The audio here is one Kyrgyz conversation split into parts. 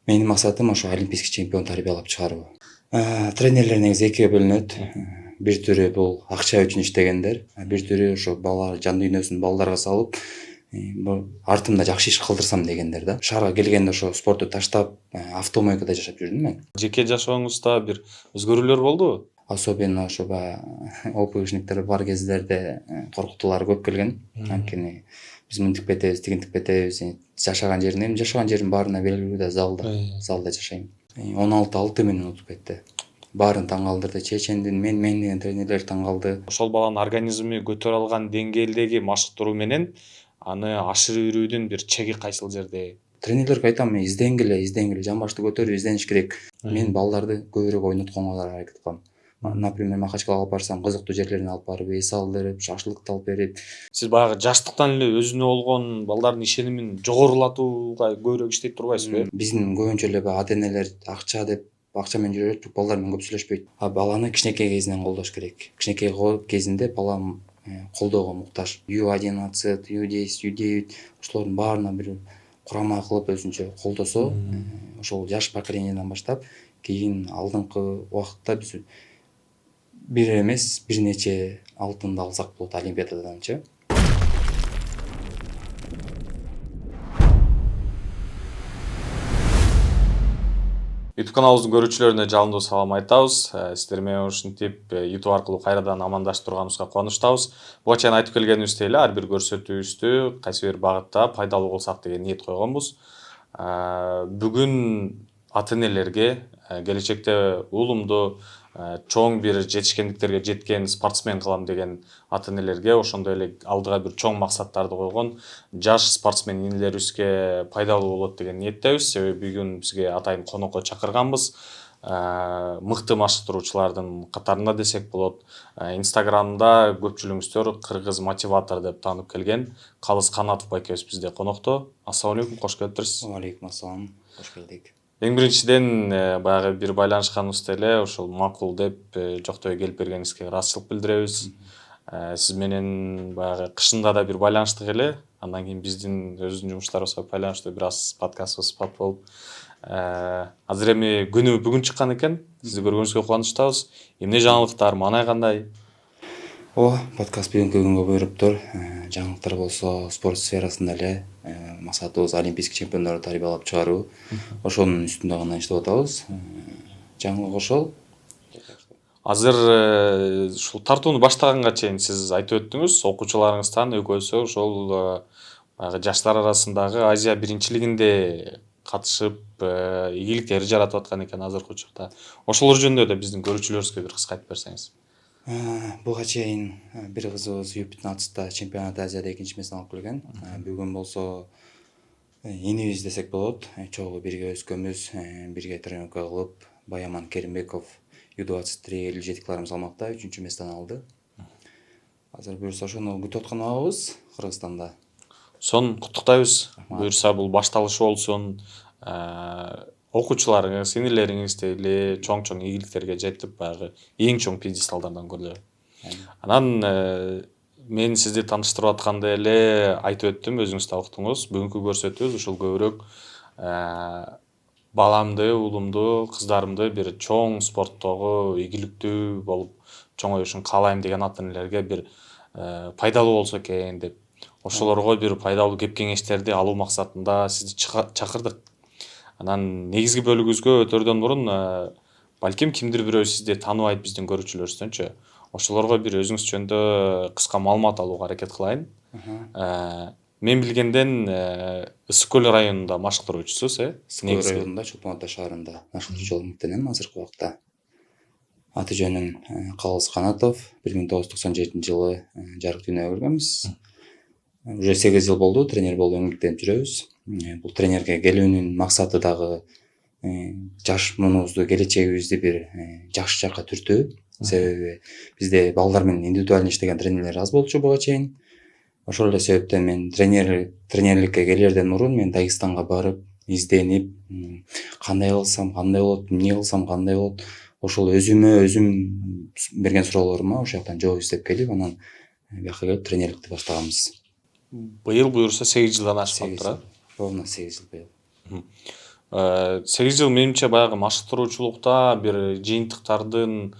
Менин максатым ошо олимпийский чемпион тарбиялап чыгаруу. Тренерлер негизи экиге бөлүнөт. Бир түрү бул акча үчүн иштегендер, бир түрү ошо бала жан дүйнөсүн балдарга салып, артымда жакшы иш калтырсам дегендер да. Шаарга келгенде ошо спортту таштап, автомойкада жашап жүрдүм мен. Жеке жашооңузда бир өзгөрүүлөр болдубу? Особенно ошо ОПГшниктер бар кездерде коркутуулар көп келген. Анткени биз мынтип кетебиз, тигинтип кетебиз. Жашаган жердин баарына белгилүү да залда жашайм. 16 минут утуп кетти. Баарын таң калтырды. Чечендин мен деген тренерлер таң калды. Ошол баланын организми көтөрө алган деңгээлдеги машыктыруу менен аны ашырып бир чеги кайсыл жерде? Тренерлерге айтам, изденгиле, жамбашты көтөрүп издениш керек. Мен балдарды көбүрөөк ойнотконго аракет кылам. Например, Махачкалага алып барсам, кызыктуу жерлерине алып барып, эс алдырып, шашлык алып берип. Сиз баягы жаштыктан эле өзүнө болгон балдардын ишенимин жогорулатууга көбүрөөк иштей турбайсызбы? Биздин көбүнчө эле ата-энелер акча деп акча менен жүрө берет, балдар менен көп сүйлөшпөйт. Баланы кичинекей кезинен колдош керек. Кичинекей кезинде бала колдоого муктаж. U11, U10, U9 ошолордун баарына бир курама кылып өзүнчө колдосо, ошол жаш поколениядан баштап, кийин алдыңкы убакытта биз бир эмес, бир нече алтынды алсак болот олимпиададанчы. YouTube каналыбыздын көрүүчүлөрүнө жалындуу салам айтабыз. Сиздер менен ушинтип YouTube аркылуу кайрадан амандашып турганыбызга кубанычтабыз. Буга чейин айтып келгенибиздей эле ар бир көрсөтүүбүздү кайсы бир багытта пайдалуу болсак деген ниет койгонбуз. Бүгүн ата-энелерге келечекте улумду чоң бир жетишкендиктерге жеткен спортсмен кылам деген ата-энелерге, ошондой эле алдыга бир чоң максаттарды койгон жаш спортсмен инилерибизге пайдалуу болот деген ниеттебиз. Себеби бүгүн бизге атайын конокко чакырганбыз. Мыкты машыктыруучулардын катарында десек болот. Инстаграмда көпчүлүгүңүздөр кыргыз мотиватор деп таанып келген Калыс Канатов байкебиз бизде конокто. Ассалам алейкум, кош келиптирсиз. Алейкум ассалам, кош келдик. Эң биринчиден баягы бир байланышканыбызда эле ошол макул деп жоктой келип бергениңизге ыраазычылык билдиребиз. Сиз менен баягы кышында да бир байланыштык эле. Андан кийин биздин өзүбүздүн жумуштарыбызга байланыштуу бир аз подкастыбыз пат болуп. Азыр эми күнү бүгүн чыккан экен. Сизди көргөнүбүзгө кубанычтабыз. Эмне жаңылыктар, маанай кандай? Подкаст бүгүнкү күнгө буйруптур. Жаңылыктар болсо спорт сферасында эле максатыбыз олимпийский чемпиондорду тарбиялап чыгаруу. Ошонун үстүндө гана иштеп атабыз. Жаңылык ошол. Азыр ушул тартууну баштаганга чейин сиз айтып өттүңүз, окуучуларыңыздан экөөсү ошол баягы жаштар арасындагы Азия биринчилигинде катышып, ийгиликтерди жаратып аткан экен азыркы учурда. Ошолор жөнүндө да биздин көрүүчүлөрүбүзгө бир кыска айтып берсеңиз. Буга чейин бир кызыбыз U15 чемпионат Азияда экинчи месте алып келген. Бүгүн болсо инибиз десек болот. Чогуу бирге өскөнбүз, бирге тренировка кылып, Баяман Керимбеков U23 57 кг салмакта 3-чү месттен алды. Азыр буюрса ошону күтүп аткан абабыз Кыргызстанда. Сон куттуктайбыз. Буюрса бул башталышы болсун. Окуучуларыңыз, инилериңиз дейли чоң ийгиликтерге жетип, баягы эң чоң пьедесталдардан көрүлө. Анан мен сизди тааныштырып атканда эле айтып өттүм, өзүңүз да уктуңуз. Бүгүнкү көрсөтүүбүз ушул көбүрөөк баламды, уулумду, кыздарымды бир чоң спорттогу ийгиликтүү болуп чоңоюшун каалайм деген ата-энелерге бир пайдалуу болсо экен деп, ошолорго бир пайдалуу кеп кеңештерди алуу максатында сизди чакырдык. Анан негизги бөлүгүбүзгө өтөрдөн мурун балким кимдир бирөө сизди тааныбайт биздин көрүүчүлөрүбүздөнчү. Ошолорго бир өзүңүз жөнүндө кыска маалымат алууга аракет кылайын. Мен билгенден Ысык көл районунда машыктыруучусуз, Ысык көл районунда, Чолпон Ата шаарында машыктыруучу болуп иштенем азыркы убакта. Аты жөнүм Калыс Канатов. 1997-жылы жарык дүйнөгө келгенбиз. Уже 8 жыл болду тренер болуп эмгектенип жүрөбүз. Бул тренерге келүүнүн максаты дагы жаш муунубузду, келечегибизди бир жакшы жакка түртүү. Себеби бизде балдар менен индивидуально иштеген тренерлер аз болчу буга чейин. Ошол эле себептен мен тренерликке келерден мурун мен Дагыстанга барып, изденип, кандай кылсам кандай болот, эмне кылсам кандай болот, ошол өзүм берген суроолорума ошол жактан жооп издеп келип, анан бияка келип тренерликти баштаганбыз. Быйыл буюрса 8 жылдан ашып калыптыр. Ровно 8 жыл быйыл. 8 жыл менимче баягы машыктыруучулукта бир жыйынтыктардын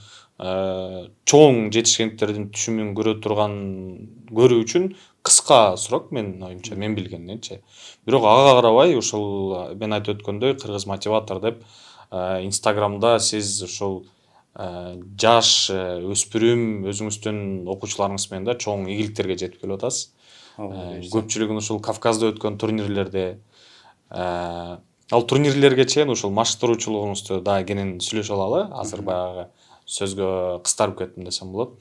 чоң жетишкендиктердин түшүмүн көрүү үчүн кыска срок менин оюмча, мен билгенденчи. Бирок ага карабай ушул мен айтып өткөндөй кыргыз мотиватор деп Инстаграмда сиз ушул жаш өспүрүм өзүңүздүн окуучуларыңыз менен да чоң ийгиликтерге жетип келип атасыз. Көпчүлүгүн ушул Кавказда өткөн турнирлерде ал турнирлерге чейин ушул машыктыруучулугуңузду дагы кенен сүйлөшө алалы. Азыр баягы сөзгө кыстарып кеттим десем болот.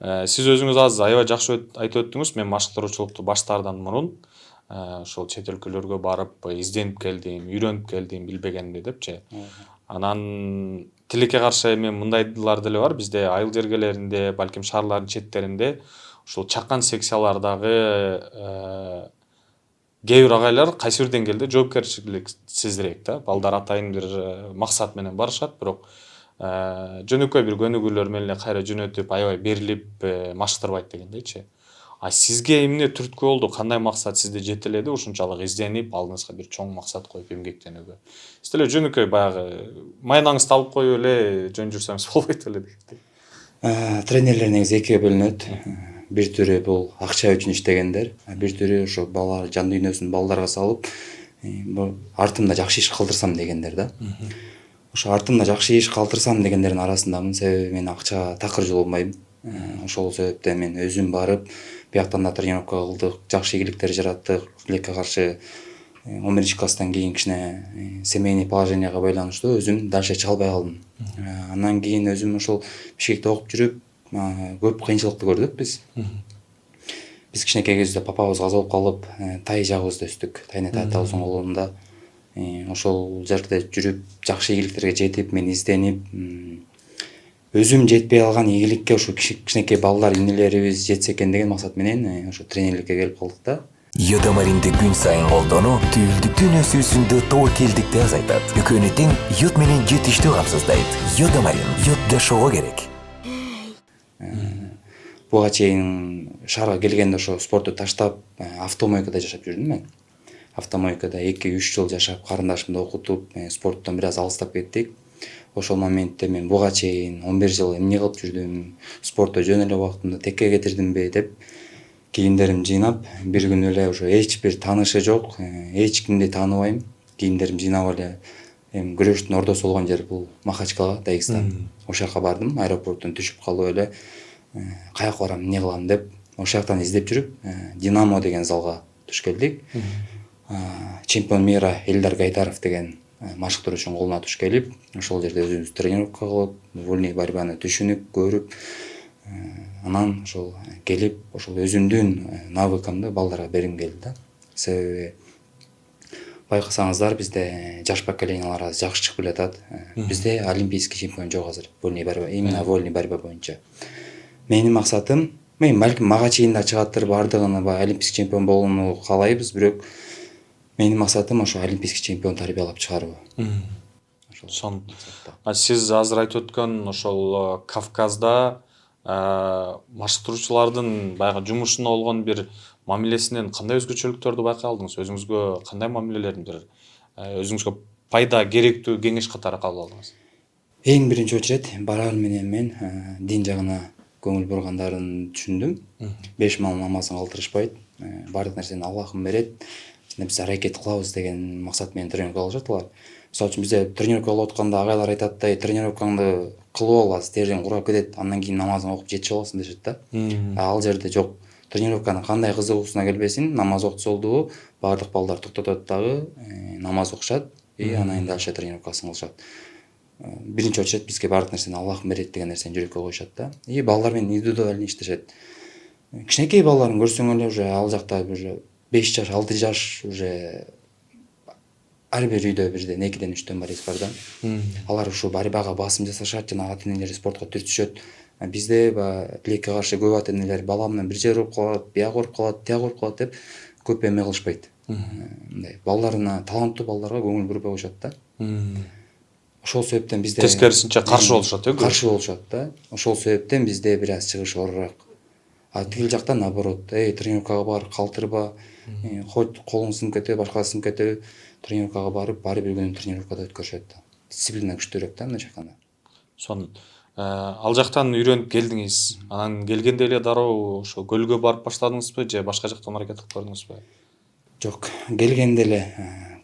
Сиз өзүңүз азыр аябай жакшы айтып өттүңүз. Мен машыктыруучулукту баштаардан мурун ошол чет өлкөлөргө барып изденип келдим, үйрөнүп келдим, билбегенди депчи. Анан тилекке каршы эми мындайлар деле бар. Бизде айыл жергелеринде, балким шаарлардын четтеринде ушул чакан секциялардагы кээ бир агайлар кайсы бир деңгээлде жоопкерчиликсизирээк да. Балдар атайын бир максат менен барышат, бирок жөнөкөй бир көнүгүүлөр менен эле кайра жөнөтүп, аябай берилип машыктырбайт дегендейчи. Сизге эмне түрткү болду? Кандай максат сизди жетеледи ушунчалык изденип, алдыңызга бир чоң максат коюп эмгектенүүгө? Сиз деле жөнөкөй баягы майнаңызды алып коюп эле жөн жүрсөңүз болбойт беле дегендей. Тренерлер негизи экиге бөлүнөт. Бир түрү бул акча үчүн иштегендер, бир түрү ошо балдар жан дүйнөсүн балдарга салып, артымда жакшы иш калтырсам дегендер да. Ошо артымда жакшы иш калтырсам дегендердин арасындамын, себеби мен акчага такыр жолбойм. Ошол себептен мен өзүм барып, бияктан да тренировка кылдык, жакшы ийгиликтер жараттык. Тилекке каршы 11 класстан кийин кичине семейный положенияга байланыштуу өзүм дальше чыга албай калдым. Андан кийин өзүм ошол Бишкекте окуп жүрүп, көп кыйынчылыкты көрдүк биз. Биз кичинекей кезде папабыз каза болуп калып, тай жагыбызда өстүк. Тайне татабыздын колунда. Ошол жерде жүрүп, жакшы ийгиликтерге жетип, мен изденип, өзүм жетпей калган ийгиликке ушу кичинекей балдар, инелерибиз жетсе экен деген максат менен ошо тренерликке келип калдык да. Йодамаринди күн сайын колдонуу түйүлдүктүн өсүүсүндө тобокелдикти азайтат. Өкөнөттүн йод менен жетиштүү камсыздайт. Йодамарин йод жашоого керек. Буга чейин шаарга келгенде ошо спортту таштап, автомойкада жашап жүрдүм мен. Автомойкада 2-3 жыл жашап, карындашымды окутуп, спорттон бир аз алыстап кеттик. Ошол моментте мен буга чейин 11 жыл эмне кылып жүрдүм, спортто жөн эле убактымды текке кетирдимби деп кийимдеримди жыйнап, бир күн эле ошо эч бир таанышы жок, эч кимди тааныбайм. Кийимдеримди жыйнап эле күрөштүн ордосу болгон жер бул Махачкала, Дагестан. Ошол жака бардым, аэропорттон түшүп калып эле каяка барам, эмне кылам деп, ошол жактан издеп жүрүп, Динамо деген залга туш келдик. Чемпион мира Элдар Гайдаров деген машыктыруучунун колуна туш келип, ошол жерде өзүбүз тренировка кылып, вольный борьбаны түшүнүп, көрүп, анан ошол келип, ошол өзүмдүн навыкымды балдарга бергим келди да. Себеби байкасаңыздар, бизде жаш поколениялар аз жакшы чыгып келатат. Бизде олимпийский чемпион жок азыр, вольный борьба, именно вольный борьба боюнча. Менин максатым, мен балким мага чейин да чыгаттыр, бардыгыны олимпийский чемпион болууну каалайбыз, бирок менин максатым ошо олимпийский чемпион тарбиялап чыгаруу. Ошон. Сиз азыр айтып өткөн ошол Кавказда машыктыруучулардын баягы жумушуна болгон бир мамилесинен кандай өзгөчөлүктөрдү байкай алдыңыз? Өзүңүзгө кандай мамилелердин бир өзүңүзгө пайда керектүү кеңеш катары кабыл алдыңыз? Эң биринчи очередь барар менен мен дин жагына көңүл бургандарын түшүндүм. 5 мал намазын калтырышпайт, бардык нерсени Аллахым берет. Биз аракет кылабыз деген максат менен тренировка кылышат алар. Мисалы үчүн бизде тренировка кылып атканда агайлар айтат да, тренировкаңды кылып ал, азыр терден курап кетет, андан кийин намазыңды окуп жетишип аласың дешет да. Ал жерде жок. Тренировканын кандай кызыгуусуна келбесин, намаз окутса болдубу, бардык балдар токтотот дагы, намаз окушат, анан кийин дальше тренировкасын кылышат. Биринчи очередь бизге бардык нерсени Аллахым берет деген нерсени жүрөккө коюшат да. Балдар менен индивидуально иштешет. Кичинекей балдарын көрсөң эле уже ал жакта уже 5 жаш, 6 жаш уже ар бир үйдө бирден 2-ден 3-төн бар бар да. Алар ушу борьбага басым жасашат, жана ата-энелери спортко түртүшөт. Бизде тилекке каршы көп ата-энелер баламдан бир жер ооруп калат, бияк ооруп калат, тияк ооруп калат деп көп эме кылышпайт. Мындай балдарына, таланттуу балдарга көңүл бурбай коюшат да. Ошол себептен бизде тескерисинче каршы болушат, каршы болушат да. Ошол себептен бизде бир аз чыгыш оорураак. А тигил жактан наоборот, тренировкага бар, калтырба, хоть колуң сынып кетеби, башкасы сынып кетеби, тренировкага барып, баары бир күнүн тренировкада өткөрүшөт да. Дисциплина күчтүүрөөк да мындайча айтканда. Сонун ал жактан үйрөнүп келдиңиз. Анан келгенде эле дароо ошо көлгө барып баштадыңызбы же башка жактан аракет кылып көрдүңүзбү? Жок, келгенде эле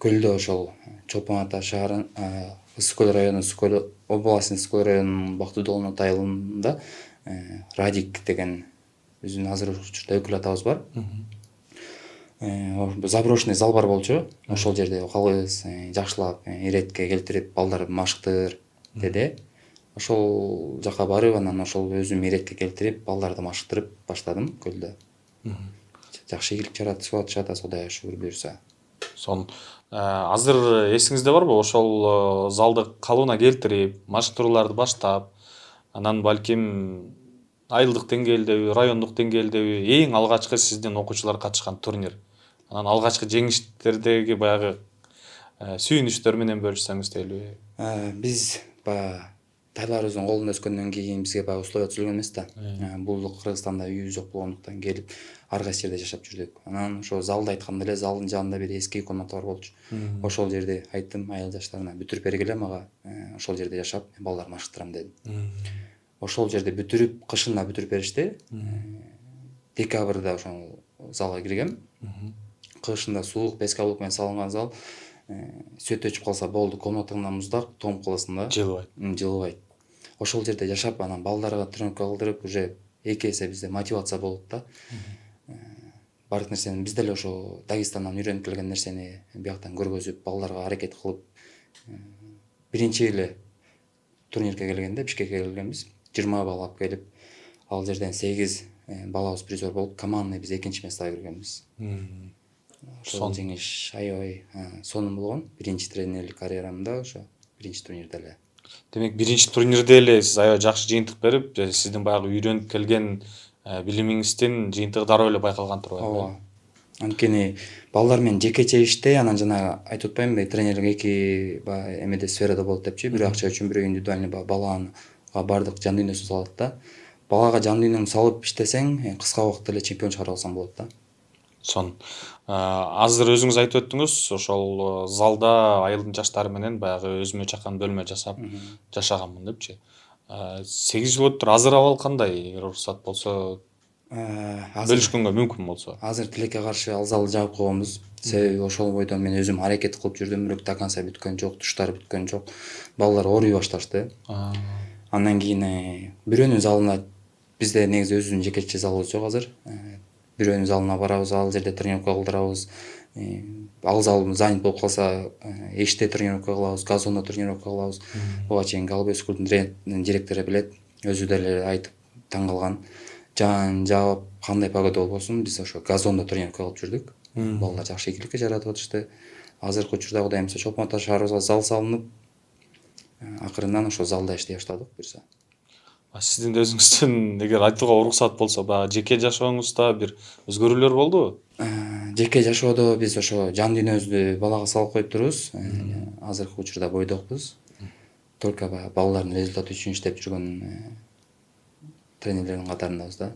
көлдө ошол Чолпон Ата шаарын, Ысык көл району, Ысык көл областынын Ысык көл районунун Бактыдолун атайылында Радик деген биздин азыр учурда өкүл атабыз бар. Заброшенный зал бар болчу. Ошол жерде калыбыз жакшылап иретке келтирип, балдар машыктыр деди. Ошол жака барып, анан ошол өзүм иретке келтирип, балдарды машыктырып баштадым көлдө. Жакшы ийгилик жаратып атышат, Кудай шүгүр буюрса. Сонун азыр эсиңизде барбы ошол залды калыбына келтирип, машыктырууларды баштап, анан балким айылдык деңгээлдеби, райондук деңгээлдеби эң алгачкы сиздин окуучулар катышкан турнир? Анан алгачкы жеңиштердеги баягы сүйүнүчтөр менен бөлүшсөңүз дейли. Биз баягы тайларыбыздын колунда өскөндөн кийин бизге баягы условия түзүлгөн эмес да. Бул Кыргызстанда үйүбүз жок болгондуктан келип ар кайсы жерде жашап жүрдүк. Анан ошо залды айтканда эле залдын жанында бир эски комната бар болчу. Ошол жерде айттым айыл жаштарына бүтүрүп бергиле мага, ошол жерде жашап балдар машыктырам дедим. Ошол жерде бүтүрүп, кышында бүтүрүп беришти. Декабрда ошол залга киргем. Кышында суук, пескалук менен салынган зал. Свет өчүп калса болду, комнатаңда муздак, тоңуп каласың да. Жылыбайт. Ошол жерде жашап, анан балдарга тренировка кылдырып, уже эки эсе бизде мотивация болот да. Бардык нерсени биз деле ошо Дагестандан үйрөнүп келген нерсени бияктан көргөзүп, балдарга аракет кылып, биринчи эле турнирге келгенде, Бишкекке келгенбиз, 20 балл алып келип, ал жерден 8 балабыз призер болуп, командный биз экинчи местага киргенбиз. Ошол жеңиш аябай сонун болгон. Биринчи тренерлик карьерамда ошо биринчи турнирде эле. Демек биринчи турнирде эле сиз аябай жакшы жыйынтык берип, сиздин баягы үйрөнүп келген билимиңиздин жыйынтыгы дароо эле байкалган турбайбы? Ооба. Анткени балдар менен жекече иштей, анан жана айтып атпаймынбы, тренерлик эки эмеде сферада болот депчи, бирөө акча үчүн, бирөө индивидуальный балага бардык жан дүйнөсүн салат да. Балага жан дүйнөңдү салып иштесең, кыска убакытта эле чемпион чыгара алсаң болот да. Сонун. Азыр өзүңүз айтып өттүңүз, ошол залда айылдын жаштары менен баягы өзүмө чакан бөлмө жасап жашаганмын депчи. 8 жыл өттүр. Азыр абал кандай? Эгер уруксат болсо, бөлүшкөнгө мүмкүн болсо. Азыр тилекке каршы ал залды жаап койгонбуз. Себеби ошол бойдон мен өзүм аракет кылып жүрдүм, бирок до конца бүткөн жок, туштар бүткөн жок. Балдар ооруй башташты. Андан кийин бирөөнүн залына, бизде негизи өзүбүздүн жекече залыбыз жок азыр. Бирөөнүн залына барабыз, ал жерде тренировка кылдырабыз. Ал зал занят болуп калса, эшикте тренировка кылабыз, газондо тренировка кылабыз. Буга чейин Галбек клубунун директору билет, өзү деле айтып таң калган. Жан жаап кандай погода болбосун, биз ошо газондо тренировка кылып жүрдүк. Балдар жакшы ийгиликке жаратып атышты. Азыркы учурда Кудай мыйза Чолпон Ата шаарыбызга зал салынып, акырындан ошо залда иштей баштадык буюрса. Сиздин өзүңүздүн эгер айтууга уруксат болсо, баягы жеке жашооңузда бир өзгөрүүлөр болдубу? Жеке жашоодо биз ошо жан дүйнөбүздү балага салып коюп турубуз. Азыркы учурда бойдокпуз. Только балдардын результаты үчүн иштеп жүргөн тренерлердин катарындабыз да.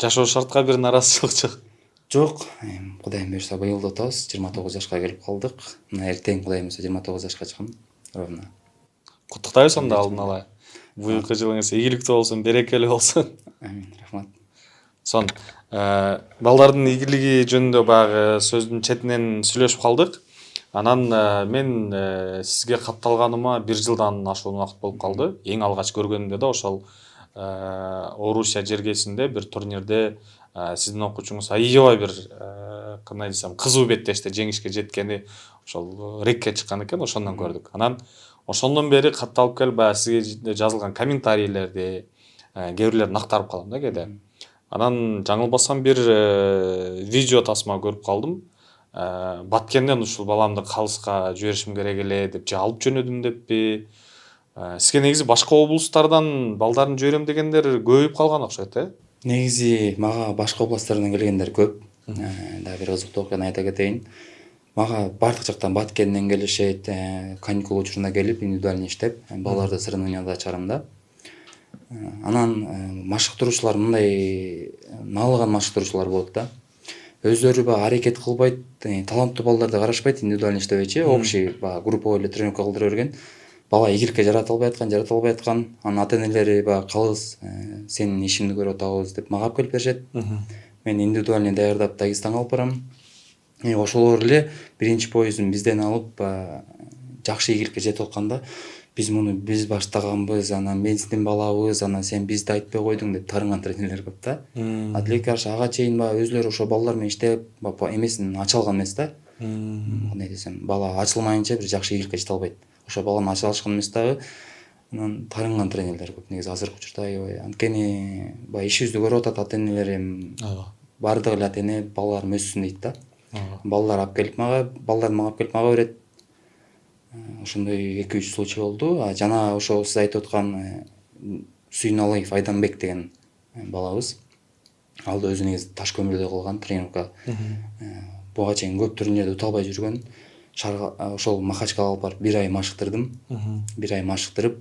Жашоо шартка бир наразычылык жок? Жок, Кудай буюрса быйыл да отабыз, 29 жашка келип калдык. Мына эртең Кудай буюрса 29 жашка чыгам, ровно. Куттуктайбыз анда алдын ала. Буюркы жылыңыз ийгиликтүү болсун, берекелүү болсун. Амин, рахмат. Сонун. Балдардын ийгилиги жөнүндө баягы сөздүн четинен сүйлөшүп калдык. Анан мен сизге катталганыма 1 жылдан ашуун убакыт болуп калды. Эң алгач көргөнүмдө да ошол Орусия жергесинде бир турнирде сиздин окуучуңуз аябай бир кандай десем, кызуу беттеште жеңишке жеткени ошол рекке чыккан экен, ошондон көрдүк. Анан ошондон бери катталып келип, баягы сизге жазылган комментарийлерди кээ бирлерин актарып калам да кээде. Анан жаңылбасам бир видео тасма көрүп калдым. Баткенден ушул баламды калыска жиберишим керек эле деп, же алып жөнөдүм деппи? Сизге негизи башка облустардан балдарын жиберем дегендер көбөйүп калган окшойт, Негизи мага башка областтардан келгендер көп. Дагы бир кызыктуу окуяны айта кетейин. Мага бардык жактан Баткенден келишет, каникул учурунда келип индивидуальный иштеп, балдарды соревнованияда чыгарам да. Анан машыктыруучулар мындай наалган машыктыруучулар болот да. Өздөрү баягы аракет кылбайт, таланттуу балдарды карашпайт, индивидуально иштебейчи, общий баягы групповой эле тренировка кылдыра берген. Бала ийгиликке жарата албай аткан, анын ата-энелери баягы калыс, сенин ишиңди көрүп атабыз деп мага алып келип беришет. Мен индивидуально даярдап Дагестанга алып барам. Ошолор эле биринчи поездин бизден алып жакшы ийгиликке жетип атканда, биз баштаганбыз, анан мен сиздин балабыз, анан сен бизди айтпай койдуң деп тарынган тренерлер көп да. Тилекке каршы ага чейин өзлөрү ошо балдар менен иштеп, эмесин ача алган эмес да. Кандай десем, бала ачылмайынча бир жакшы ийгиликке жете албайт. Ошо баланы ача алышкан эмес дагы. Анан тарынган тренерлер көп негизи азыркы учурда аябай. Анткени баягы ишибизди көрүп атат ата-энелер, баардык эле ата-эне балдарым өссүн дейт да. Балдар алып келип мага берет. Ошондой 2-3 случай болду. Жана ошо сиз айтып аткан Сүйүналыев Айданбек деген балабыз. Ал да өзү негизи таш көмүрдө кылган тренировка. Буга чейин көп турнирлерде ута албай жүргөн. Ошол Махачкалага алып барып 1 ай машыктырдым. 1 ай машыктырып,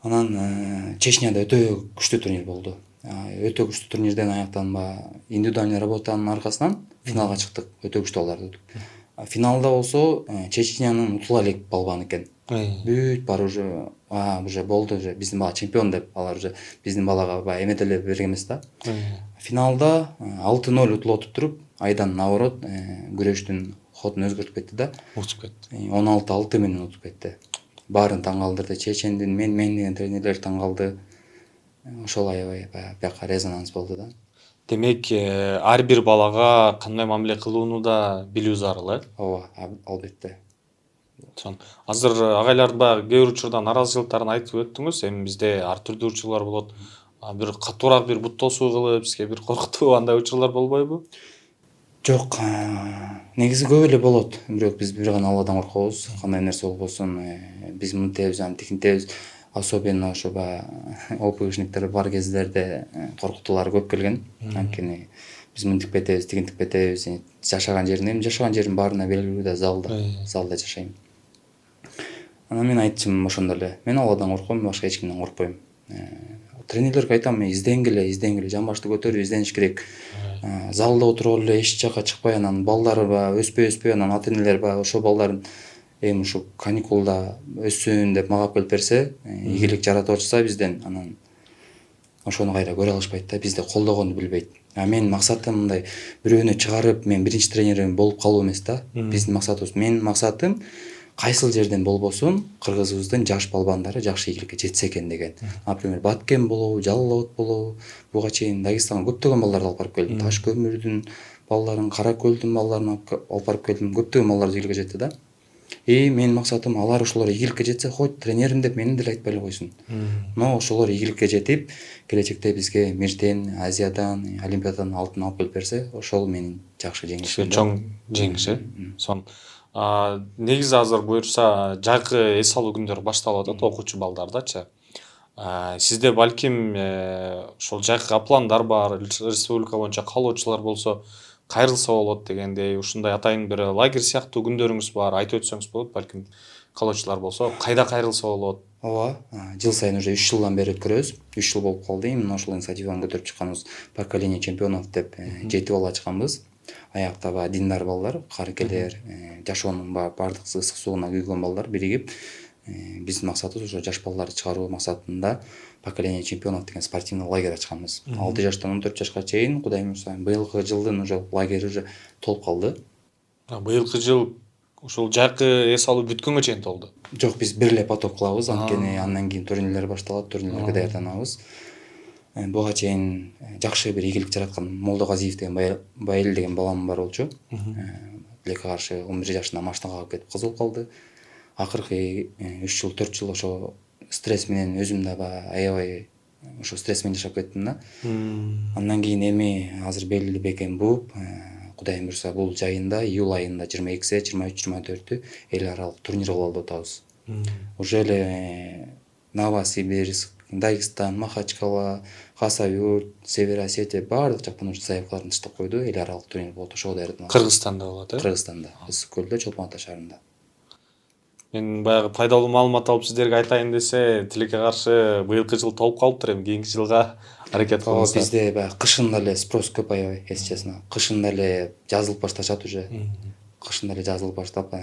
анан Чечняда өтө күчтүү турнир болду. Өтө күчтүү турнирден аяктан индивидуальный работанын аркасынан финалга чыктык. Өтө күчтүү балдар. Финалда болсо Чечнянын утула элек балбан экен. Бүт бар уже болду, уже биздин бала чемпион деп, алар уже биздин балага эметелеп берген эмес да. Финалда 6-0 утулуп отуп туруп, Айдан наоборот күрөштүн ходун өзгөртүп кетти да. Утуп кетти. 16-6 менен утуп кетти. Баарын таң калтырды, чечендин, мен деген тренерлер таң калды. Ошол аябай бияка резонанс болду да. Демек, ар бир балага кандай мамиле кылууну да билүү зарыл, Ооба, албетте. Азыр агайлардын баягы кээ бир учурда нааразычылыктарын айтып өттүңүз. Эми бизде ар түрдүү учурлар болот. Бир катуураак бир бут тосуу кылып, бизге бир коркутуу андай учурлар болбойбу? Жок, негизи көп эле болот. Бирок биз бир гана Алладан коркобуз. Кандай нерсе болбосун, биз мынтебиз, тигинтебиз. Особенно ошо ОПГшниктер бар кездерде коркутуулар көп келген. Анткени биз мынтип кетебиз, тигинтип кетебиз. Жашаган жерим баарына белгилүү да, залда жашайм. Анан мен айтчым ошондо эле. Мен Алладан корком, башка эч кимден коркпойм. Тренерлерге айтам, изденгиле, жамбашты көтөрүп издениш керек. Залда отуруп эле эч жака чыкпай, анан балдары өспөй, анан ата-энелер ошо балдарын эми ушу каникулда өссүн деп мага алып келип берсе, ийгилик жаратып атышса бизден, анан ошону кайра көрө алышпайт да, бизди колдогонду билбейт. Менин максатым мындай бирөөнү чыгарып, мен биринчи тренерим болуп калуу эмес да. Биздин максатыбыз, менин максатым кайсыл жерден болбосун кыргызыбыздын жаш балбандары жакшы ийгиликке жетсе экен деген. Например, Баткен болобу, Жалал Абад болобу, буга чейин Дагестанга көптөгөн балдарды алып барып келдим. Таш көмүрдүн балдарын, Кара Көлдүн балдарын алып барып келдим. Көптөгөн балдар ийгиликке жетти да. Менин максатым алар ошолор ийгиликке жетсе, хоть тренерим деп менин деле айтпай эле койсун. Но ошолор ийгиликке жетип, келечекте бизге Мирден, Азиядан, Олимпиададан алтын алып келип берсе, ошол менин жакшы жеңишим. Чоң жеңиш, негизи азыр буюрса жайкы эс алуу күндөрү башталып атат окуучу балдардачы. Сизде балким ошол жайкы пландар бар, республика боюнча каалоочулар болсо кайрылса болот дегендей, ушундай атайын бир лагерь сыяктуу күндөрүңүз бар, айтып өтсөңүз болот, балким каалоочулар болсо, кайда кайрылса болот? Ооба, жыл сайын уже 3 жылдан бери өткөрөбүз. 3 жыл болуп калды. Именно ошол инициативаны көтөрүп чыкканыбыз поколение чемпионов деп 7 бала ачканбыз. Аякта диндар балдар, карыкелер, жашоонун баардык ысык сууна күйгөн балдар биригип, биздин максатыбыз ошо жаш балдарды чыгаруу максатында поколение чемпионов деген спортивный лагерь ачканбыз. 6 жаштан 14 жашка чейин, Кудай буйрса, быйылкы жылдын уже лагерь уже толуп калды. Быйылкы жыл ушул жайкы эс алуу бүткөнгө чейин толду? Жок, биз бир эле поток кылабыз, анткени андан кийин турнирлер башталат, турнирлерге даярданабыз. Буга чейин жакшы бир ийгилик жараткан Молдогазиев деген Байыл деген балам бар болчу. Тилекке каршы 11 жашында машинага калып кетип каза болуп калды. Акыркы 3 жыл, 4 жыл ошо стресс менен өзүм да аябай ошо стресс менен жашап кеттим да. Андан кийин эми азыр белгилүү бекем бууп, Кудай буйрса бул жайында, июль айында 22-си, 23-24-ү эл аралык турнир бололу деп атабыз. Уже эле Новосибирск, Дагестан, Махачкала, Хасавюрт, Север Осетия баардык жактан уже заявкаларын таштап койду. Эл аралык турнир болот, ошого даярданабыз. Кыргызстанда болот, Кыргызстанда, Ысык көлдө, Чолпон Ата шаарында. Мен баягы пайдалуу маалымат алып сиздерге айтайын десе, тилекке каршы быйылкы жыл толуп калыптыр, эми кийинки жылга аракет кылыңыздар. Бизде баягы кышын эле спрос көп аябай, если честно. Кышын эле жазылып башташат уже. Кышын эле жазылып баштап,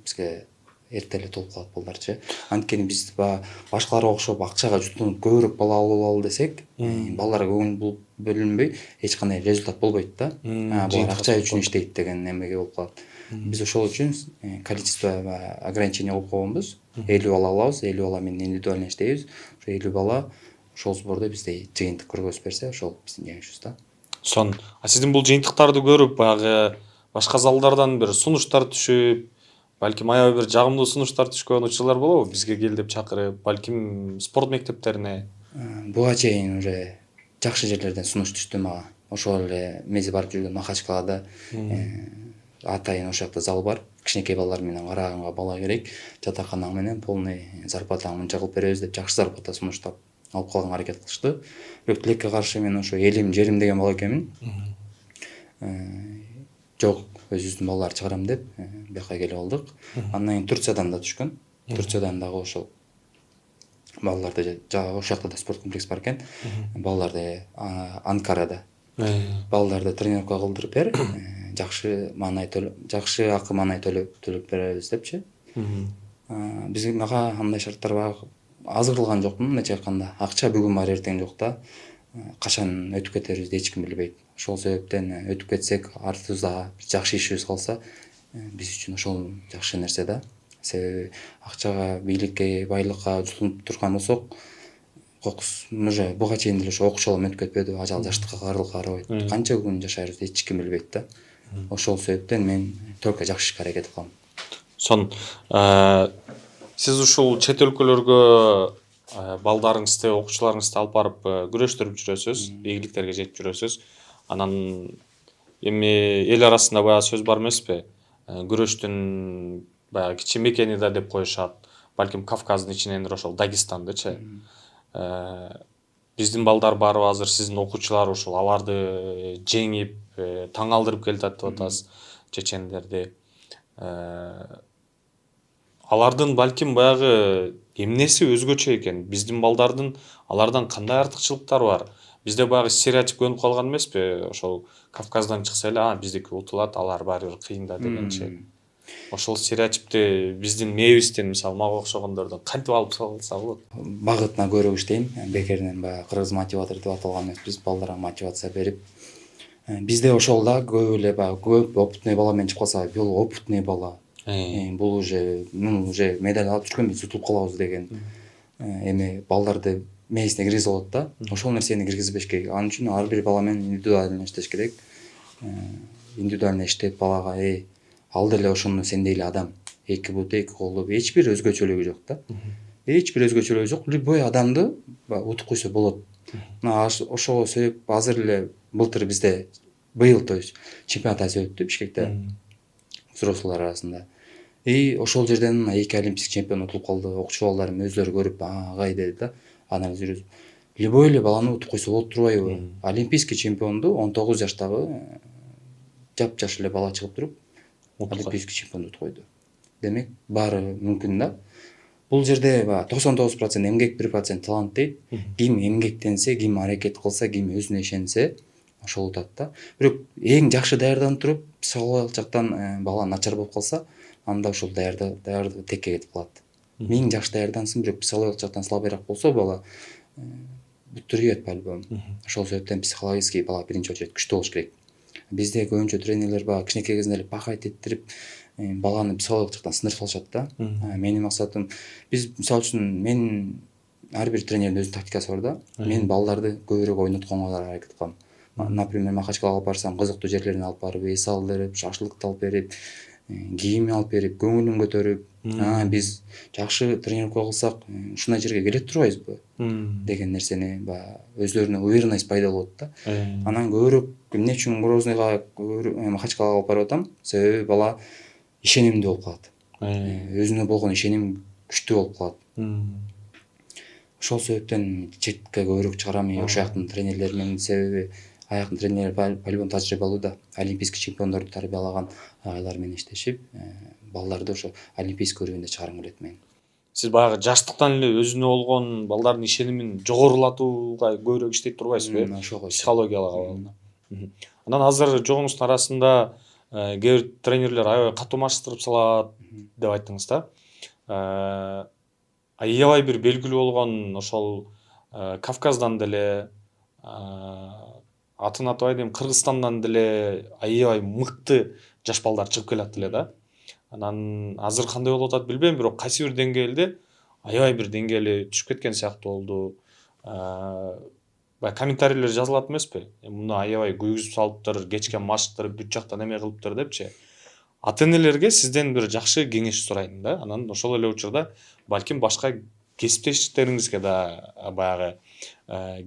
бизге эрте эле толуп калат балдарчы. Анткени биз башкаларга окшоп акчага жутунуп көбүрөөк бала алып десек, балдарга көңүл бөлүнбөй эч кандай результат болбойт да. Булар акча үчүн иштейт деген эмеге болуп калат. Биз ошол үчүн количество ограничение коюп койгонбуз. 50 бала алабыз, 50 бала менен индивидуально иштейбиз. Ошо 50 бала ошол сбордо бизде жыйынтык көргөзүп берсе, ошол биздин жеңишибиз да. Сиздин бул жыйынтыктарды көрүп, баягы башка залдардан бир сунуштар түшүп, балким аябай бир жагымдуу сунуштар түшкөн учурлар болобу? Бизге кел деп чакырып, балким спорт мектептерине. Буга чейин уже жакшы жерлерден сунуш түштү мага. Ошол эле мези барып жүргөн Махачкалада атайын ошол жакта зал бар. Кичинекей балдар менен караганга бала керек. Жатакана менен полный зарплатаңы мынча кылып беребиз деп жакшы зарплата сунуштап алып калганга аракет кылышты. Бирок тилекке каршы мен ошо элим, жерим деген бала экенмин. Жок, өзүбүздүн балдарды чыгарам деп бияка келип алдык. Андан кийин Турциядан да түшкөн. Турциядан дагы ошол балдарды ошол жакта да спорт комплекс бар экен. Балдарды Анкарада балдарды тренировка кылдырып бер, жакшы акы маанай төлөп беребиз депчи. Бизге мага андай шарттар бар. Азгырылган жокмун, мындайча айтканда. Акча бүгүн бар, эртең жок да. Качан өтүп кетерибизди эч ким билбейт. Ошол себептен өтүп кетсек, артыбызда жакшы ишибиз калса, биз үчүн ошол жакшы нерсе да. Себеби акчага, бийликке, байлыкка жутунуп турган болсок, уже буга чейин деле ошо окуучаларым өтүп кетпеди, ажал жаштыкка карабайт. Канча күн жашайбызды эч ким билбейт да. Ошол себептен мен только жакшы ишке аракет кылам. Сиз ушул чет өлкөлөргө балдарыңызды, окуучуларыңызды алып барып күрөштүрүп жүрөсүз, ийгиликтерге жетип жүрөсүз. Анан эми эл арасында баягы сөз бар эмеспи? Күрөштүн баягы кичи мекени да деп коюшат. Балким Кавказдын ичинен ошол Дагестандычы. Биздин балдар барып азыр сиздин окуучулар ушул аларды жеңип, таң алдырып келатат деп атасыз, чечендерди. Алардын балким баягы эмнеси өзгөчө экен? Биздин балдардын алардан кандай артыкчылыктары бар? Бизде баягы стереотип көнүп калган эмеспи? Ошол Кавказдан чыкса эле, биздики утулат, алар баары бир кыйын да дегенчи. Ошол стереотипти биздин мээбизден, мисалы, мага окшогондордон кантип алып салса болот? Багытына көрүп иштейм. Бекеринен баягы кыргыз мотиватор деп аталган эмеспиз, балдарга мотивация берип. Бизде ошол да көп эле баягы көп опытный бала менен чыгып калса, бул опытный бала. Бул уже медаль алып жүргөн, биз утулуп калабыз деген эми балдарды мээсине киргизип алат да. Ошол нерсени киргизбеш керек. Ал үчүн ар бир бала менен индивидуально иштеш керек. Индивидуально иштеп балага ал деле ошондо сендей эле адам. Эки бут, эки колду, эч бир өзгөчөлүгү жок да. Эч бир өзгөчөлүгү жок. Любой адамды утуп койсо болот. Ошого себеп азыр эле былтыр бизде быйыл, то есть чемпионат Азия өттү Бишкекте. Взрослыйлар арасында. Ошол жерден эки олимпийский чемпион утулуп калды. Окуучу балдарым өздөрү көрүп, агай деди да, анализ жүргүзүп. Любой эле баланы утуп койсо болот турбайбы? Олимпийский чемпионду 19 жаштагы жап-жаш эле бала чыгып туруп, олимпийский чемпионду утуп койду. Демек, баары мүмкүн да. Бул жерде 99% эмгек, 1% талант дейт. Ким эмгектенсе, ким аракет кылса, ким өзүнө ишенсе, ошол утат да. Бирок эң жакшы даярданып туруп, психологиялык жактан бала начар болуп калса, анда ошол даярдык текке кетип калат. Миң жакшы даярдансын, бирок психологиялык жактан слабыйраак болсо, бала бүттүрүп по-любому. Ошол себептен психологический бала биринчи очередь күчтүү болуш керек. Бизде көбүнчө тренерлер кичинекей кезинен эле пахать эттирип, баланы психологиялык жактан сындырып салышат да. Менин максатым, биз мисалы үчүн, мен ар бир тренердин өзүнүн тактикасы бар да. Мен балдарды көбүрөөк ойнотконго аракет кылам. Например, Махачкалага алып барсам, кызыктуу жерлерине алып барып, эс алдырып, шашлык алып берип, кийим алып берип, көңүлүн көтөрүп, биз жакшы тренировка кылсак, ушундай жерге келет турбайбызбы деген нерсени өздөрүнө уверенность пайда болот да. Анан көбүрөөк эмне үчүн Грозныйга, Махачкалага алып барып атам? Себеби бала ишенимдүү болуп калат. Өзүнө болгон ишеним күчтүү болуп калат. Ошол себептен четке көбүрөөк чыгарам. Ошол жактын тренерлери менен, себеби аяктын тренерлери по-любому тажрыйбалуу да. Олимпийский чемпиондорду тарбиялаган агайлар менен иштешип, балдарды ошо олимпийский уровеньде чыгаргым келет мен. Сиз баягы жаштыктан эле өзүнө болгон балдардын ишенимин жогорулатууга көбүрөөк иштейт турбайсызбы? Ошого Психологиялык абалына. Анан азыр жогуңуздун арасында кээ бир тренерлер аябай катуу маштырып салат деп айттыңыз да. Аябай бир белгилүү болгон ошол Кавказдан деле, атын атабай дейм, Кыргызстандан деле аябай мыкты жаш балдар чыгып келат деле да. Анан азыр кандай болуп атат билбейм, бирок кайсы бир деңгээлде аябай бир деңгээли түшүп кеткен сыяктуу болду. Баягы комментарийлер жазылат эмеспи? Муну аябай күйгүзүп салыптыр, кечке машыктырып, бүт жактан эме кылыптыр депчи. Ата-энелерге сизден бир жакшы кеңеш сурайын да. Анан ошол эле учурда балким башка кесиптештериңизге да баягы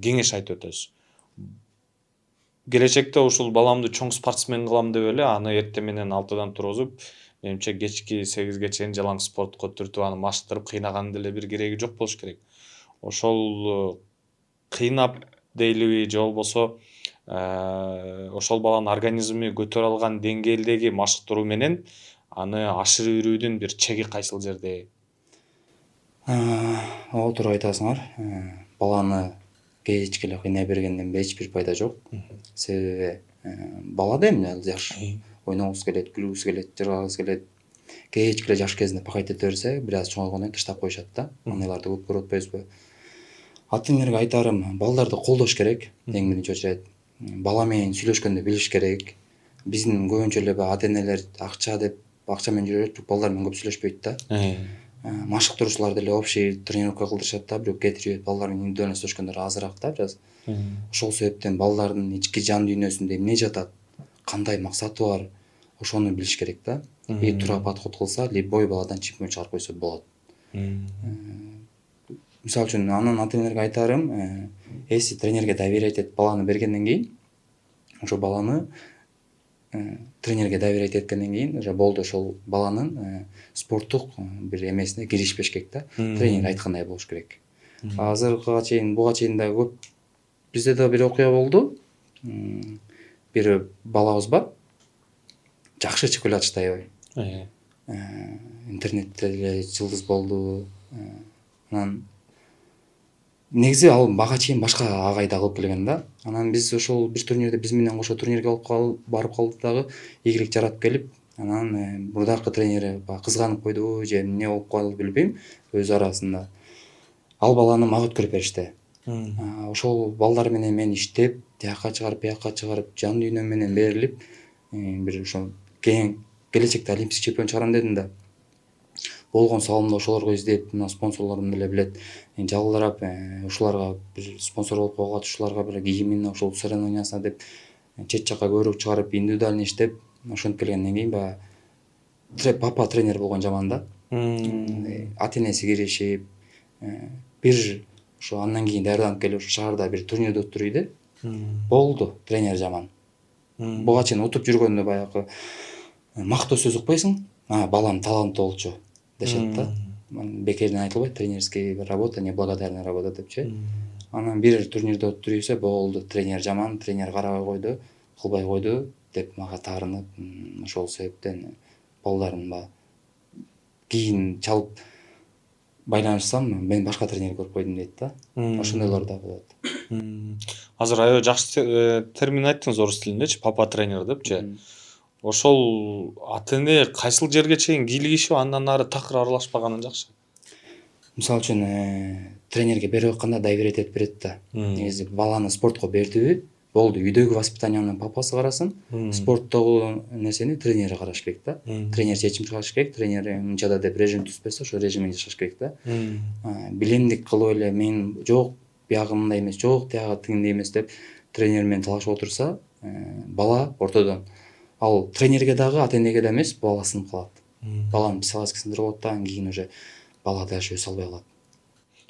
кеңеш айтып өтөсүз. Келечекте ушул баламды чоң спортсмен кылам деп эле аны эртең менен 6-дан тургузуп, менимче кечки 8ге чейин жалаң спортко түртүп аны маштырып кыйнаганын деле бир кереги жок болуш керек. Ошол кыйнап дейлиби же болбосо ошол баланын организми көтөрө алган деңгээлдеги машыктыруу менен аны ашырып үрүүдүн бир чеги кайсыл жерде? Ооба туура айтасыңар. Баланы кечке эле кыйнай бергенден эч бир пайда жок. Себеби бала да эмне ал жаш. Ойногусу келет, күлгүсү келет, жыргагысы келет. Кечке эле жаш кезинде пакайт эте берсе, бир аз чоңойгондон кийин таштап коюшат да. Андайларды көп көрүп атпайбызбы? Ата-энелерге айтарым, балдарды колдош керек. Эң биринчи очурет. Бала менен сүйлөшкөндө билиш керек. Биздин көбүнчө эле ата-энелер акча деп акча менен жүрөт, бирок балдар менен көп сүйлөшпөйт да. Машыктыруучулар деле общий тренировка кылдырышат да, бирок кетирет, балдар менен индивидуально сүйлөшкөндөр азыраак да бир аз. Ошол себептен балдардын ички жан дүйнөсүндө эмне жатат, кандай максаты бар, ошону билиш керек да. И туура подход кылса, любой баладан чемпион чыгарып койсо болот. Мисалы үчүн, анан ата-энелерге айтарым, если тренерге доверять этип баланы бергенден кийин, ошо баланы тренерге доверять эткенден кийин уже болду, ошол баланын спорттук бир эмесине киришпеш керек да. Тренер айткандай болуш керек. Азыркыга чейин, буга чейин да көп бизде да бир окуя болду. Бир балабыз бар. Жакшы чыгып келе атышты аябай. Интернетте деле жылдыз болду. Анан негизи ал мага чейин башка агайда кылып келген да. Анан биз ошол бир турнирде биз менен кошо турнирге барып калдык дагы, ийгилик жаратып келип, анан мурдакы тренери кызганып койдубу же эмне болуп калды билбейм, өз арасында. Ал баланы мага өткөрүп беришти. Ошол балдар менен мен иштеп, тияка чыгарып, бияка чыгарып, жан дүйнөм менен берилип, бир ошо келечекте олимпийский чемпион чыгарам дедим да. Болгон салымды ошолорго издеп, мына спонсорлорум деле билет. Жалдырап, ушуларга бир спонсор болуп койгула, ушуларга бир кийимин ошол соревнованиясына деп чет жакка көбүрөөк чыгарып, индивидуально иштеп, ошентип келгенден кийин баягы папа тренер болгон жаман да. Ата-энеси киришип, бир ошо андан кийин даярданып келип, ошо шаарда бир турнирде өттүрүүдө болду, тренер жаман. Буга чейин утуп жүргөндө баягы мактоо сөз укпайсың, балам таланттуу болчу дешет да. Бекерден айтылбайт, тренерский работа, неблагодарная работа депчи. Анан бир турнирде өттүрүйсө болду, тренер жаман, тренер карабай койду, кылбай койду деп мага таарынып, ошол себептен балдарым кийин чалып байланышсам, мен башка тренер көрүп койдум дейт да. Ошондойлор да болот. Азыр аябай жакшы термин айттыңыз орус тилиндечи, папа тренер депчи. Ошол ата-эне кайсыл жерге чейин кийлигишип, андан ары такыр аралашпаганын жакшы. Мисалы үчүн, тренерге берип атканда доверять этип берет да. Негизи баланы спортко бердиби, болду, үйдөгү воспитанияны папасы карасын, спорттогу нерсени тренери караш керек да. Тренер чечим чыгарыш керек, тренер мынчада деп режим түзбөсө, ошо режимин жашаш керек да. Билемдик кылып эле мен жок, биягы мындай эмес, жок, тиягы тигиндей эмес деп тренер менен талашып отурса, бала ортодон ал тренерге дагы, ата-энеге да эмес, бала сынып калат. Баланын психологический сындырып коет да, анан кийин уже бала дальше өсө албай калат.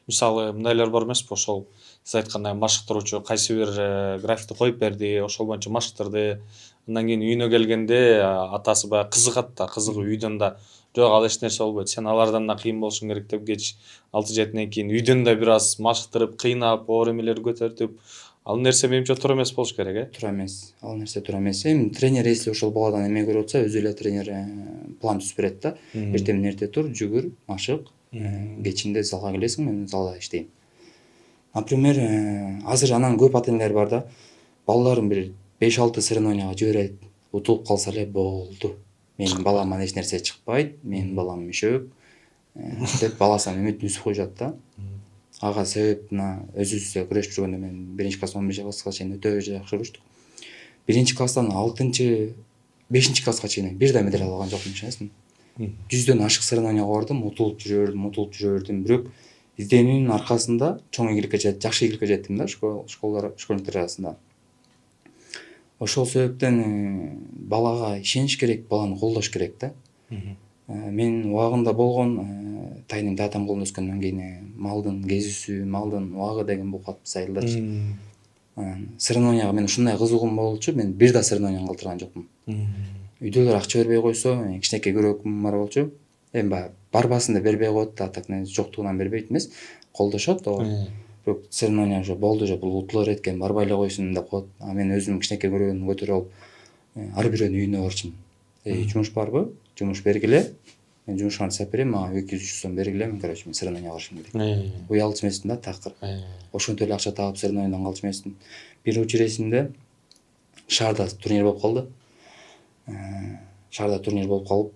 Мисалы, мындайлар бар эмеспи, ошол сиз айткандай машыктыруучу кайсы бир графикти коюп берди, ошол боюнча машыктырды. Андан кийин үйүнө келгенде атасы баягы кызыгат да, кызыгып үйдөн да жок, ал эч нерсе болбойт, сен алардан да кыйын болушуң керек деп кеч 6-7ден кийин үйдөн да бир аз машыктырып, кыйнап, оор эмелер көтөртүп, Ал нерсе менимче туура эмес болуш керек, туура эмес, ал нерсе туура эмес. Эми тренер если ошол баладан эме көрүп атса, өзү эле тренер план түзүп берет да. Эртең менен эрте тур, жүгүр, машык, кечинде залга келесиң, мен залда иштейм. Например, азыр анан көп ата-энелер бар да, балдарын бир 5-6 соревнованияга жиберет, утулуп калса эле болду. Менин баламан эч нерсе чыкпайт, менин балам мөшөк деп баласынан үмүтүн үзүп коюшат да. Ага себеп мына өзүбүз күрөшүп жүргөндө мен 1-класс 11 класска чейин өтө жакшы күрөштүк. 1-класстан 6-5 класска чейин бир да медаль алган жокмун, ишенесиңби? 100дөн ашык соревнованияга бардым, утулуп жүрөм, бирок изденүүнүн аркасында чоң ийгиликке жакшы ийгиликке жеттим да, школьниктер арасында. Ошол себептен балага ишениш керек, баланы колдош керек да. Мен убагында болгон тайным татам колунда өскөндөн кийин малдын кезүүсү, малдын убагы деген бул катты сайылдачы. Соревнованияга мен ушундай кызыгуум болчу, мен бир да соревнованияны калтырган жокмун. Үйдөлөр акча бербей койсо, кичинекей күрөкүм бар болчу. Эми баягы барбасын деп бербей коет, атак жоктугунан бербейт эмес, колдошот, бирок соревнования уже болду, бул утулар эткен, барбай эле койсун деп коет. А мен өзүм кичинекей күрөгүмдү көтөрүп алып, ар бирөөнүн үйүнө барчумун. Жумуш барбы? Жумуш бергиле. Мен жумушума сап берем, мага 200-300 сом бергиле, мен мен соревнованияга барышым керек. Уялчу эмесмин да, такыр. Ошентип эле акча таап соревнованиядан калчу эмесмин. Бир учуресинде шаарда турнир болуп калды. Шаарда турнир болуп калып,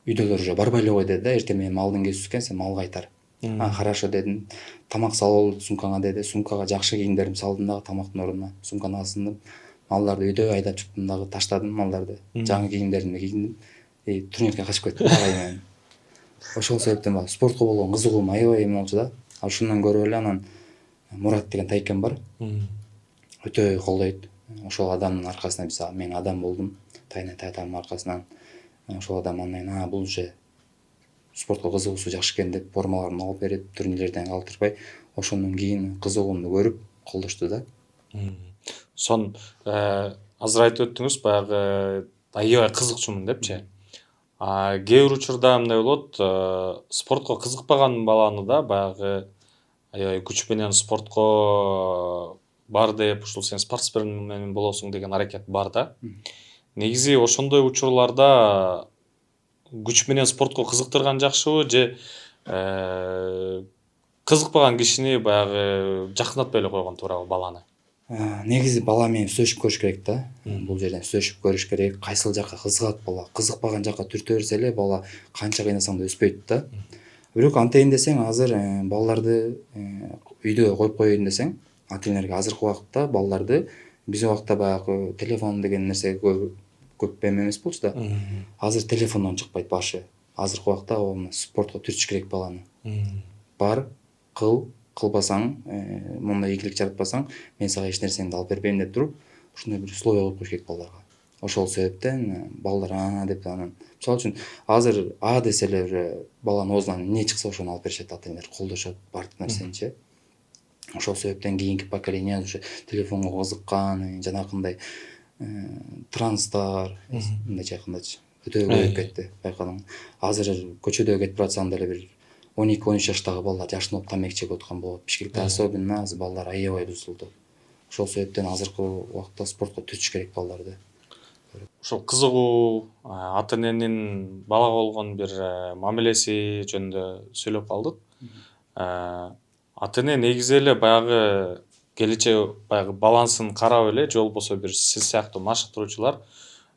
үйдөлөр уже барбай эле кой деди да, эртең менен малдын кезүүсү экен, сен мал кайтар. Хорошо дедим. Тамак салып сумкаңа деди. Сумкага жакшы кийимдеримди салдым дагы, тамактын ордуна сумканы асындым. Малдарды үйдө айдап чыктым дагы, таштадым малдарды. Жаңы кийимдеримди кийдим. Турнирге качып кеттим агай менен. Ошол себептен баягы спортко болгон кызыгуум аябай эме болчу да. Ушундан көрүп эле анан Мурат деген тайкем бар. Өтө колдойт. Ошол адамдын аркасында мен адам болдум. Тайна татамдын аркасынан. Ошол адам андан бул уже спортко кызыгуусу жакшы экен деп формаларын алып берип, турнирлерден калтырбай, ошондон кийин кызыгуумду көрүп колдошту да. Сон азыр айтып өттүңүз, баягы аябай кызыкчумун депчи. Кээ бир учурда мындай болот, спортко кызыкпаган баланы да баягы аябай күч менен спортко бар деп, ушул сен спортсмен болосуң деген аракет бар да. Негизи ошондой учурларда күч менен спортко кызыктырган жакшыбы же кызыкпаган кишини баягы жакындатпай эле койгон туурабы баланы? Негизи бала менен сүйлөшүп көрүш керек да. Бул жерден сүйлөшүп көрүш керек. Кайсыл жакка кызыгат бала. Кызыкпаган жакка түртө берсе эле бала канча кыйнасаң да өспөйт да. Бирок антейин десең, азыр балдарды үйдө коюп коеюн десең, ата-энелерге азыркы убакытта балдарды биз убакта баягы телефон деген нерсе көп эмес болчу да. Азыр телефондон чыкпайт башы. Азыркы убакта спортко түртүш керек баланы. Бар, кылбасаң, мондай ийгилик жаратпасаң, мен сага эч нерсеңди алып бербейм деп туруп, ушундай бир условия коюп коюш керек балдарга. Ошол себептен балдар деп анан, мисалы үчүн азыр десе эле баланын оозунан эмне чыкса ошону алып беришет ата-энелер, колдошот бардык нерсеничи. Ошол себептен кийинки поколение уже телефонго кызыккан, жанакындай транстар, мындай жакындачы өтө көбөйүп кетти, байкадың. Азыр көчөдө кетип баратсаң деле бир 12-13 жаштагы балдар жашынып тамеки чегип отурган болот. Бишкекте особенно азыр балдар аябай бузулду. Ошол себептен азыркы убакытта спортко түртүш керек балдарды. Ошол кызыгуу, ата-эненин балага болгон бир мамилеси жөнүндө сүйлөп калдык. Ата-эне негизи эле баягы келечек баягы балансын карап эле, же болбосо бир сиз сыяктуу машыктыруучулар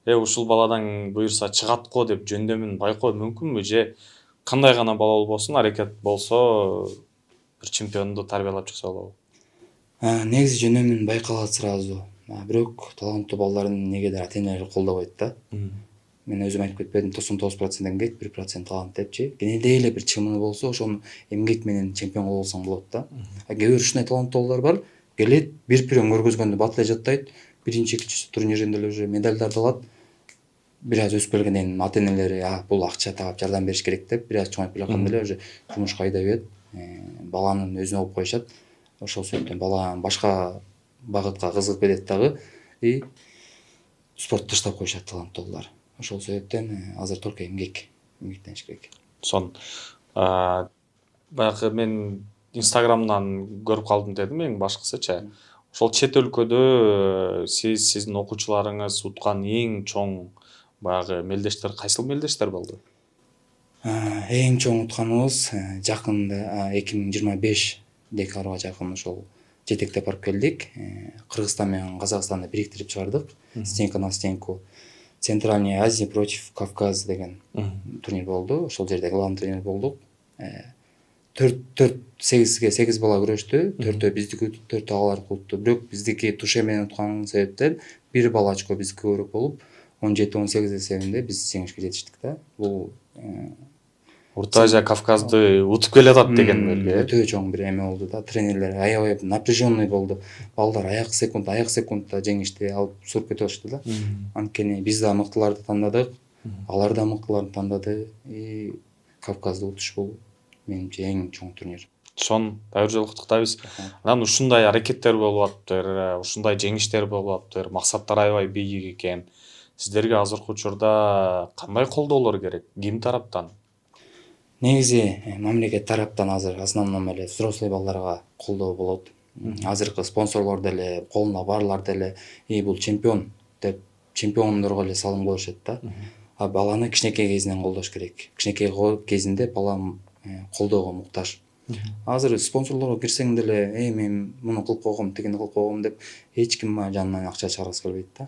ушул баладан буюрса чыгат го деп жөндөмүн байкоо мүмкүнбү, же кандай гана бала болбосун аракет болсо бир чемпионду тарбиялап чыкса болобу? Негизи жөндөмүн байкалат сразу. Бирок таланттуу балдардын негедир ата-энелери колдобойт да. Мен өзүм айтып кетпедим, 99% эмгек, 1% талант депчи. Кенедей эле бир чымыны болсо, ошону эмгек менен чемпион кылып алсаң болот да. Кээ бир ушундай таланттуу балдар бар, келет, бир прием көргөзгөндө бат эле жаттайт, биринчи, экинчи турниринде эле уже медальдарды алат. Бир аз өсүп келгенден кийин ата-энелери бул акча таап жардам бериш керек деп, бир аз чоңоюп келатканда эле уже жумушка айдап ийет, баланын өзүнө алып коюшат. Ошол себептен бала башка багытка кызыгып кетет дагы, спортду таштап коюшат таланттуу балдар. Ошол себептен азыр только эмгектениш керек. Сон баягы мен Инстаграмдан көрүп калдым дедим, эң башкысычы. ошол чет өлкөдө сиздин окуучуларыңыз уткан эң чоң баягы мелдештер кайсыл мелдештер болду? Эң чоң утканыбыз жакында 2025 декабрга жакын ошол жетектеп барып келдик. Кыргызстан менен Казакстанды бириктирип чыгардык. Стенка на стенку. Центральная Азия против Кавказ деген турнир болду. Ошол жерде главный тренер болдук. 8 бала күрөштү. 4 биздики, 4 аларыкы утту. Бирок биздики туше менен уткан себептен 1 бала очко биздики көбүрөөк болуп, 17-18 эсебинде биз жеңишке жетиштик да. Бул Орто Азия Кавказды утуп келатат деген белги. Өтө чоң бир эме болду да. Тренерлер аябай напряженный болду. Балдар аяк секундда жеңишти алып суруп кете баштады да. Анткени биз да мыктыларды тандадык, алар да мыктыларды тандады. Кавказды утуш бул менимче эң чоң турнир. Ошон дайыр жолу куттуктайбыз. Анан ушундай аракеттер болуп атыптыр, ушундай жеңиштер болуп атыптыр, максаттар аябай бийик экен. Сиздерге азыркы учурда кандай колдоолор керек? Ким тараптан? Негизи мамлекет тараптан азыр основном эле взрослый балдарга колдоо болот. Азыркы спонсорлор деле, колуна барлар деле бул чемпион деп чемпиондорго эле салым коюшат да. А баланы кичинекей кезинен колдош керек. Кичинекей кезинде бала колдоого муктаж. Азыр спонсорлорго кирсең деле, мен муну кылып койгом, тигини кылып койгом деп эч ким жанынан акча чыгаргысы келбейт да.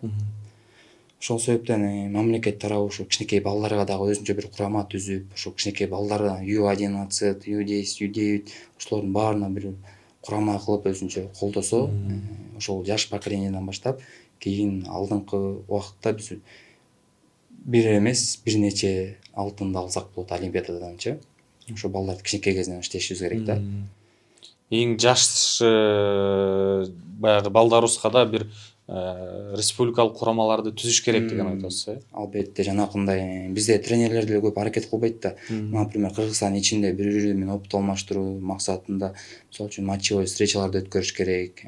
Ошол себептен мамлекет тарабы ушу кичинекей балдарга дагы өзүнчө бир курама түзүп, ошо кичинекей балдарга U11, U10, U9 ошолордун баарына бир курама кылып өзүнчө колдосо, ошол жаш поколениядан баштап кийин алдыңкы убакытта биз бир эмес, бир нече алтынды алсак болот олимпиададанчы. Ошо балдарды кичинекей кезинен иштешибиз керек да. Эң жаш баягы балдарыбызга да бир республикалык курамаларды түзүш керек деген айтасыз, э? Албетте, жанакындай бизде тренерлер деле көп аракет кылбайт да. Например, Кыргызстан ичинде бири-бири менен опыт алмаштыруу максатында, мисалы үчүн матчевой встречаларды өткөрүш керек.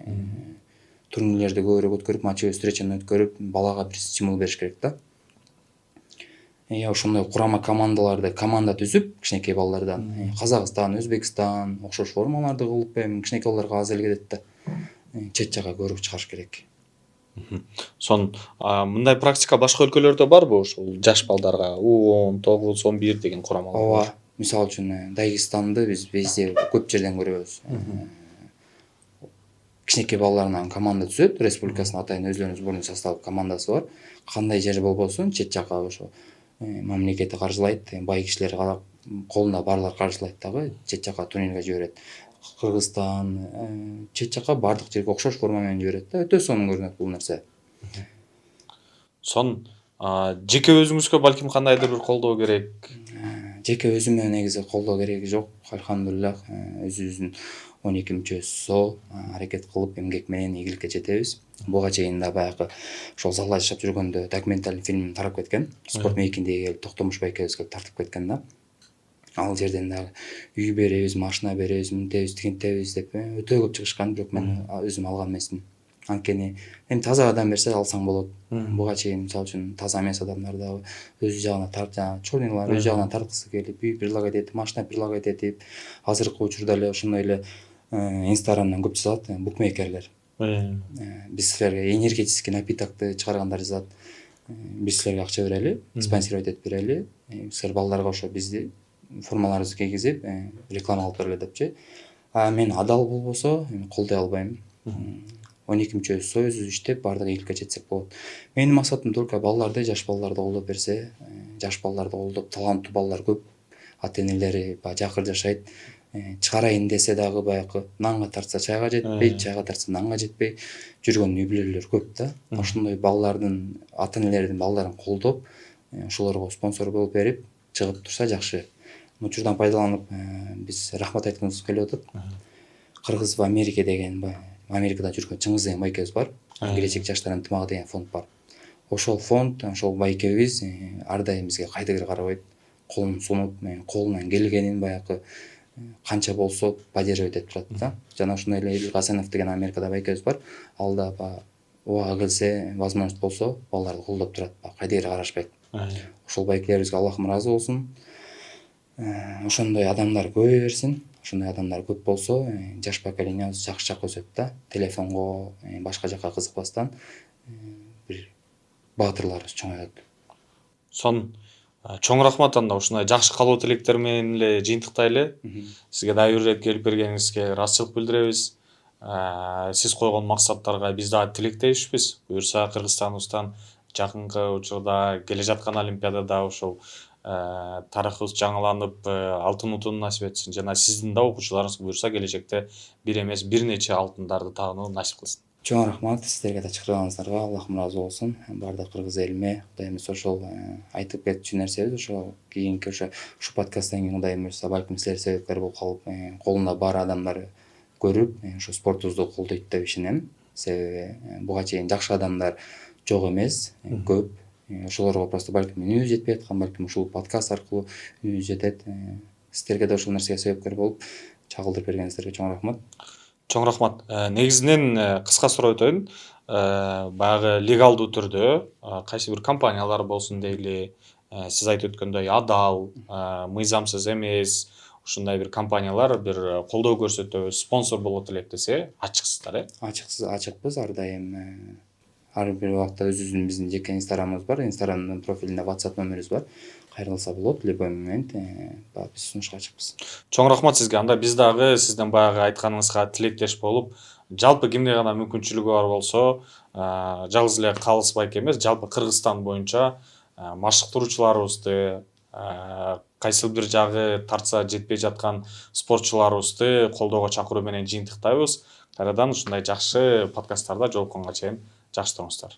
Турнирлерди көбүрөөк өткөрүп, матчевой встречаны өткөрүп, балага бир стимул бериш керек да. Ошондой курама команда түзүп, кичинекей балдардан Казакстан, Өзбекстан окшош формаларды кылып, кичинекей балдарга аз эле кетет да. Чет жакка көбүрөөк чыгарыш керек. Мындай практика башка өлкөлөрдө барбы? Ошол жаш балдарга U10, 9, 11 деген курамалар. Ооба, мисалы үчүн Дагестанды биз бизде көп жерден көрөбүз. Кичинекей балдарынан команда түзөт, республикасынын атайын өзлөрүнүн сборный составы командасы бар. Кандай жер болбосун, чет жакка ошо мамлекети каржылайт, бай кишилер колунда барлар каржылайт дагы, чет жакка турнирге жиберет. Кыргызстан, чет жакка бардык жерге окшош форма менен жиберет да. Өтө сонун көрүнөт бул нерсе. Жеке өзүңүзгө балким кандайдыр бир колдоо керек? Жеке өзүмө негизи колдоо кереги жок. Алхамдулиллах, өзүбүздүн 12 мүчөсү аракет кылып эмгек менен ийгиликке жетебиз. Буга чейин да баягы ошол залда жашап жүргөндө документалдык фильм тарап кеткен. Спорт мейкиндеги келип Токтомуш байкебизге тартып кеткен да. Ал жерден дагы үй беребиз, машина беребиз, мынтебиз, тигинтебиз деп өтө көп чыгышкан, бирок мен өзүм алган эмесмин. Анткени эми таза адам берсе алсаң болот. Буга чейин мисалы үчүн таза эмес адамдар дагы өз жагына чорнилар өз жагына тарткысы келип, үй предлагать этип, машина предлагать этип, азыркы учурда эле ошондой эле Инстаграмдан көп жазат букмекерлер. Биз силерге энергетический напитокты чыгаргандар жазат. Биз силерге акча берели, спонсировать этип берели. Силер балдарга ошо бизди формаларыбызды кийгизип, реклама алып берели депчи. Мен адал болбосо колдой албайм. 12 мүчөсү өзү иштеп, бардык ийгиликке жетсек болот. Менин максатым только балдарды, жаш балдарды колдоп берсе, жаш балдарды колдоп, таланттуу балдар көп. Ата-энелери жакыр жашайт. Чыгарайын десе дагы баягы нанга тартса чайга жетпей, чайга тартса нанга жетпей жүргөн үй-бүлөлөр көп да. Ошондой балдардын, ата-энелердин балдарын колдоп, ошолорго спонсор болуп берип, чыгып турса жакшы. Учурдан пайдаланып, биз рахмат айткыбыз келип атат. Кыргыз в Америке деген, Америкада жүргөн Чыңгыз деген байкебиз бар. Келечек жаштар ынтымагы деген фонд бар. Ошол фонд, ошол байкебиз ар дайым бизге кайдыгер карабайт. Колун сунуп, колунан келгенин баягы канча болсо поддерживать этип турат да. Жана ошондой эле Элил Гасанов деген Америкада байкебиз бар. Ал да убага келсе, возможность болсо, балдарды колдоп турат, кайдыгер карашпайт. Ошол байкелерибизге Аллахым ыраазы болсун. Ошондой адамдар көбөйө берсин. ушундай адамдар көп болсо, жаш поколениябыз жакшы жакка өсөт да. Телефонго, башка жакка кызыкпастан бир баатырларыбыз чоңоёт. Сон чоң рахмат анда ушундай жакшы каалоо тилектер менен эле жыйынтыктайлы. Сизге дагы бир ирет келип бергениңизге ыраазычылык билдиребиз. Сиз койгон максаттарга биз дагы тилектешпиз. Буюрса Кыргызстаныбыздан жакынкы учурда келе жаткан Олимпиадада ошол тарыхыбыз жаңыланып, алтын утун насип этсин жана сиздин да окуучуларыңыз буюрса келечекте бир эмес бир нече алтындарды тагынуу насип кылсын. Чоң рахмат сиздерге да чакырганыңыздарга. Аллахым ыраазы болсун. Бардык кыргыз элиме Кудайымыз ошол айтып кетчү нерсебиз ошол кийинки ушу подкасттан кийин Кудайым буюрса балким силер себепкер болуп калып, колунда бар адамдар көрүп, ушу спортубузду колдойт деп ишенем. Себеби буга чейин жакшы адамдар жок эмес, көп. Ошолорго просто балким үнүбүз жетпей аткан, балким ушул подкаст аркылуу үнүбүз жетет. Сиздерге да ушул нерсеге себепкер болуп чагылдырып бергениңиздерге чоң рахмат. Чоң рахмат. Негизинен кыска суроо өтөйүн. Баягы легалдуу түрдө кайсы бир компаниялар болсун дейли, сиз айтып өткөндөй адал, мыйзамсыз эмес ушундай бир компаниялар бир колдоо көрсөтөбүз, спонсор болот элек десе, ачыксыздар, Ачыкпыз ар дайым. Ар бир убакта өзүбүздүн биздин жеке инстаграмыбыз бар. Инстаграмдын профилинде WhatsApp нөмүрүбүз бар. Кайрылса болот, любой момент биз сунушка ачыкпыз. Чоң рахмат сизге. Анда биз дагы сиздин баягы айтканыңызга тилектеш болуп, жалпы кимде гана мүмкүнчүлүгү бар болсо, жалгыз эле Калыс байке эмес, жалпы Кыргызстан боюнча машыктыруучуларыбызды, кайсы бир жагы тартса жетпей жаткан спортчуларыбызды колдоого чакыруу менен жыйынтыктайбыз. Кайрадан ушундай жакшы подкасттарда жолукканга чейин жакшы туруңуздар.